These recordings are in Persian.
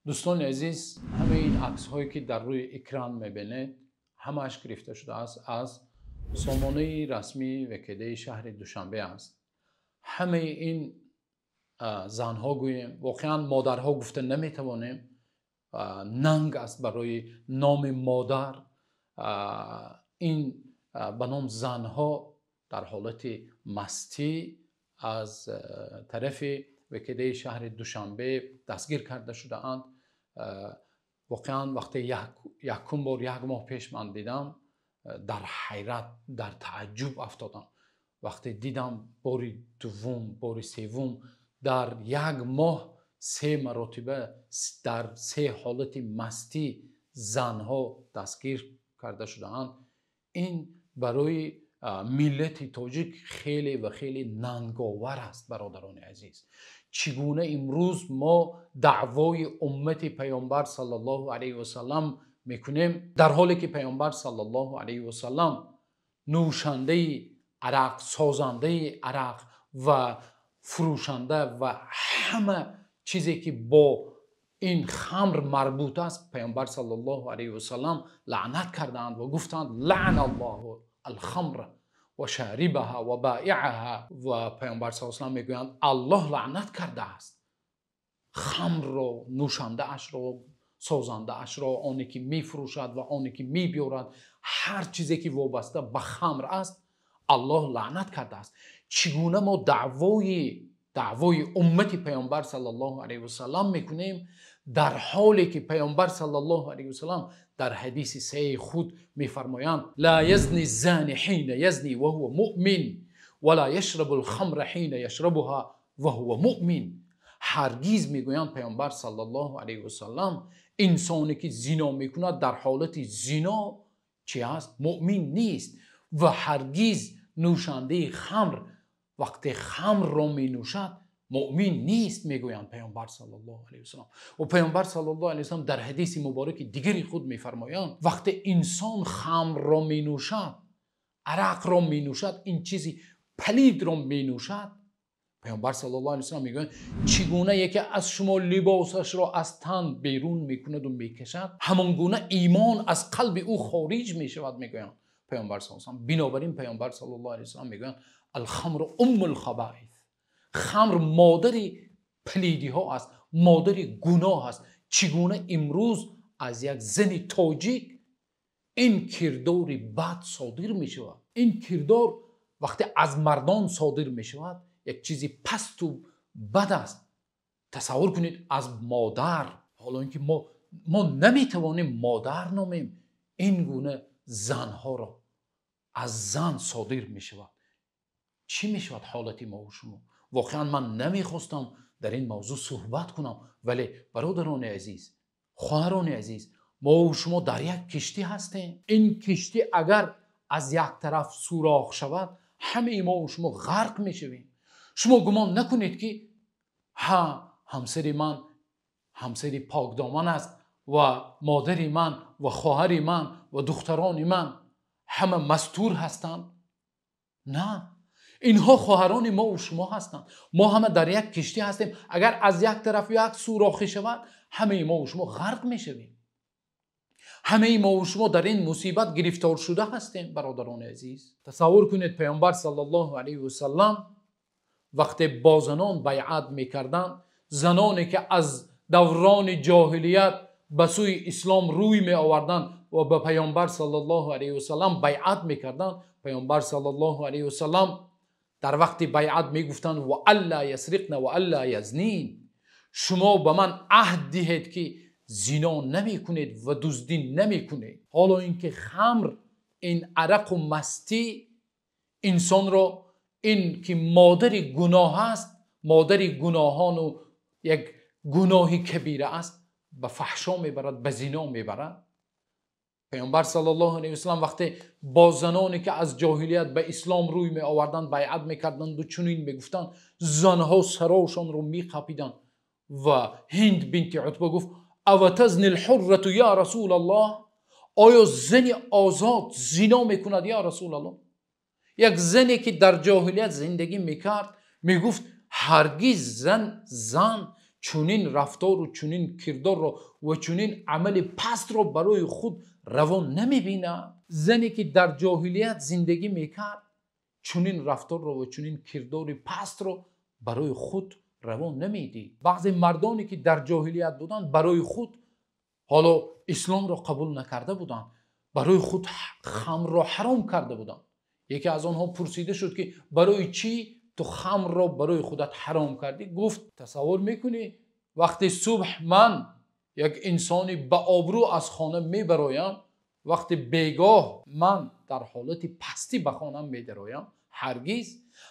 دوستان عزیز، همه این عکس هایی که در روی اکران میبینید همش گرفته شده است از سامانه رسمی وکیده شهر دوشنبه است. همه این زنها گوییم، واقعا مادرها گفته نمیتوانیم، ننگ است برای نام مادر. این به نام زنها در حالت مستی از طرف وکیده شهر دوشنبه دستگیر کرده شده اند. واقعا وقتی یکم بار یک ماه پیش من دیدم، در حیرت در تعجب افتادم. وقتی دیدم باری دوم باری سوم در یک ماه 3 مرتبه در 3 حالت مستی زنها دستگیر کرده شدهاند، این برای ملت تاجیک خیلی و خیلی ننگاور است. برادران عزیز، چگونه امروز ما دعوای امت پیامبر صلی الله علیه و سلم میکنیم، در حالی که پیامبر صلی الله علیه و سلم نوشنده عرق، سازنده عرق و فروشنده و همه چیزی که با این خمر مربوط است، پیامبر صلی الله علیه و سلم لعنت کردند و گفتند لعن الله الخمر و شاربها و بائعها. و پیامبر صلی الله علیه و سلم میگویند الله لعنت کرده است خمر رو، نوشنده اش رو، سازنده اش رو، آنی که میفروشد و آنی که میبیارد، هر چیزی که وابسته به خمر است الله لعنت کرده است. چگونه ما دعوای امت پیامبر صلی الله علیه و سلم میکنیم، در حالی که پیامبر صلی الله علیه و سلم در حدیث صحیح خود میفرمایند لا یزنی الزانی حین یزنی وهو مؤمن ولا یشرب الخمر حین یشربها وهو مؤمن. هرگز میگویند پیامبر صلی الله علیه و سلم، انسانی که زنا میکند در حالت زنا چی است؟ مؤمن نیست. و هرگز نوشنده خمر وقتی خمر را می نوشد مؤمن نیست، میگویند پیامبر صلی الله علیه و سلم. و پیامبر صلی الله علیه و سلم در حدیث مبارک دیگری خود میفرمایند وقتی انسان خمر را می نوشد، عرق را می نوشد، این چیزی پلید را می نوشد، پیامبر صلی الله علیه و سلم میگویند چگونه یکی از شما لباسش را از تن بیرون میکند و میکشد، همان گونه ایمان از قلب او خارج میشود، میگویند پیامبر صلی الله علیه و سلم. بنابراین پیامبر صلی الله علیه و سلم میگویند الخمر ام الخبائث، خمر مادری پلیدی ها است، مادری گناه است. چگونه امروز از یک زن تاجیک این کردار بد صادر می شود؟ این کردار وقتی از مردان صادر می شود یک چیزی پست و بد است. تصور کنید از مادر، حالا اینکه ما نمی توانیم مادر نامیم، این گونه زنها را از زن صادر می شود. چی می شود حالت ما و شما؟ واقعا من نمیخواستم در این موضوع صحبت کنم، ولی برادران عزیز، خواهران عزیز، ما و شما در یک کشتی هستیم. این کشتی اگر از یک طرف سوراخ شود همه ما و شما غرق می شویم. شما گمان نکنید که همسر من همسر پاکدامن است و مادر من و خواهر من و دختران من همه مستور هستند. نه، اینها خواهران ما و شما هستند. ما همه در یک کشتی هستیم. اگر از یک طرف یک سوراخی شود همه ما و شما غرق می شویم. همه ما و شما در این مصیبت گرفتار شده هستیم. برادران عزیز، تصور کنید پیامبر صلی الله علیه و سلم وقتی با زنان بیعت میکردند، زنانی که از دوران جاهلیت به سوی اسلام روی می آوردند و به پیامبر صلی الله علیه و سلم بیعت میکردند، پیامبر صلی الله علیه و سلم در وقت بیعت میگفتند و الا یسرقن و الا یزنین، شما به من عهد دهید که زنا نمی کنید و دزدی نمی کنید. حالا اینکه خمر، این عرق و مستی انسان را، این که مادر گناه است، مادر گناهان و یک گناه کبیره است، به فحشا میبرد، به زنا میبرد. پیامبر صلی الله علیه و سلم وقتی با زنانی که از جاهلیت به اسلام روی می آوردند بیعت میکردند و چنین میگفتند، زنها سراشان رو میقاپیدند و هند بنت عتبه گفت او تزنی الحرة یا رسول الله، آیا زن آزاد زنا میکند یا رسول الله؟ یک زنی که در جاهلیت زندگی میکرد میگفت هرگز زن چنین رفتار و چنین کردار را و چنین عمل پست را برای خود روان نمیبینند. زنی که در جاهلیت زندگی میکرد چنین رفتار را و چنین کردار پست را برای خود روان نمیدید. بعضی مردانی که در جاهلیت بودند برای خود حالا اسلام را قبول نکرده بودند، برای خود خمر را حرام کرده بودند. یکی از آنها پرسیده شد که برای چی تو خمر را برای خودت حرام کردی؟ گفت تصور میکنی وقتی صبح من یک انسانی با آبرو از خانه میبرایم، وقتی بیگاه من در حالت پستی به خانه میدرایم،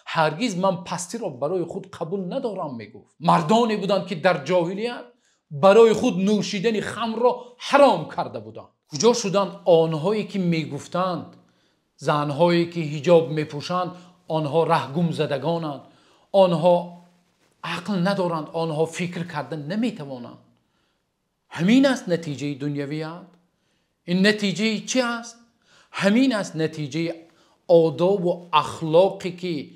هرگز من پستی را برای خود قبول ندارم. میگفت مردانی بودند که در جاهلیت برای خود نوشیدن خمر را حرام کرده بودند. کجا شدند آنهایی که میگفتند زنهایی که حجاب میپوشند آنها رهگم زدگانند، آنها عقل ندارند، آنها فکر کردن نمیتوانند؟ همین است نتیجه دنیویت. این نتیجه چی است؟ همین است نتیجه آداب و اخلاقی که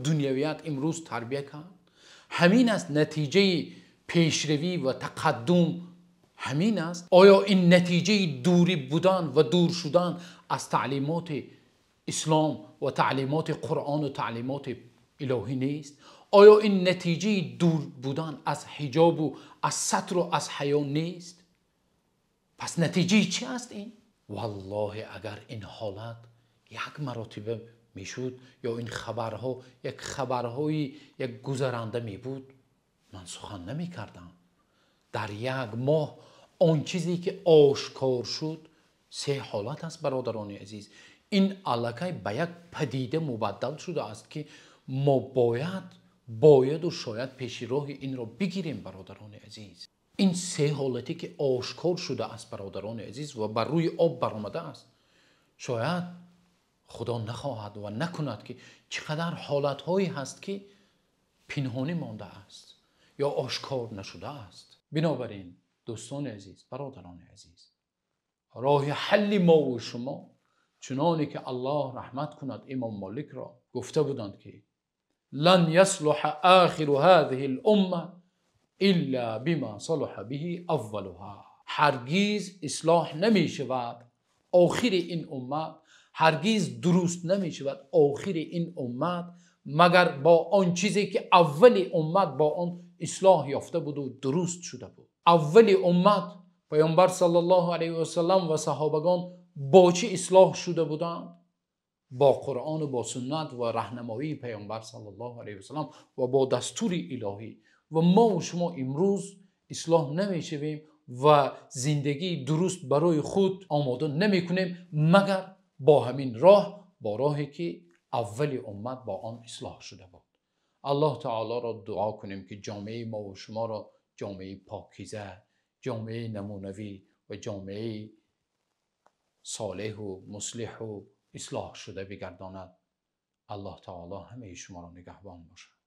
دنیویت امروز تربیت کرد. همین است نتیجه پیشروی و تقدم. همین است. آیا این نتیجه دوری بودن و دور شدن از تعلیمات اسلام و تعلیمات قرآن و تعلیمات الهی نیست؟ آیا این نتیجه دور بودن از حجاب و از ستر و از حیا نیست؟ پس نتیجه چی است این؟ والله اگر این حالت یک مرتبه میشد یا این خبرها یک خبرهای یک گذرنده می بود، من سخن نمی کردم. در یک ماه آن چیزی که آشکار شد 3 حالت است برادران عزیز. این الکی به یک پدیده مبدل شده است که ما باید و شاید پیش راه این را بگیریم برادران عزیز. این 3 حالتی که آشکار شده است برادران عزیز و بر روی آب برآمده است، شاید خدا نخواهد و نکند که چقدر حالتهایی هست که پنهانی مانده است یا آشکار نشده است. بنابراین دوستان عزیز، برادران عزیز، راه حل ما و شما چنانی که الله رحمت کند امام مالک را گفته بودند که لن يصلح آخر هذه الامه الا بما صلح به اولها. هرگز اصلاح نمی شود آخر این امت، هرگز درست نمی شود آخر این امت مگر با آن چیزی که اول امت با آن اصلاح یافته بود و درست شده بود. اول امت پیامبر صلی الله علیه و سلم و صحابگان با چه اصلاح شده بودند؟ با قرآن و با سنت و راهنمایی پیامبر صلی الله علیه و سلم و با دستور الهی. و ما و شما امروز اصلاح نمیشویم و زندگی درست برای خود آماده نمی کنیم مگر با همین راه، با راهی که اول امت با آن اصلاح شده بود. الله تعالی را دعا کنیم که جامعه ما و شما را جامعه پاکیزه، جامعه نمونوی و جامعه صالح و مصلح و اصلاح شده بگرداند. الله تعالی همه شما را نگهبان باشد.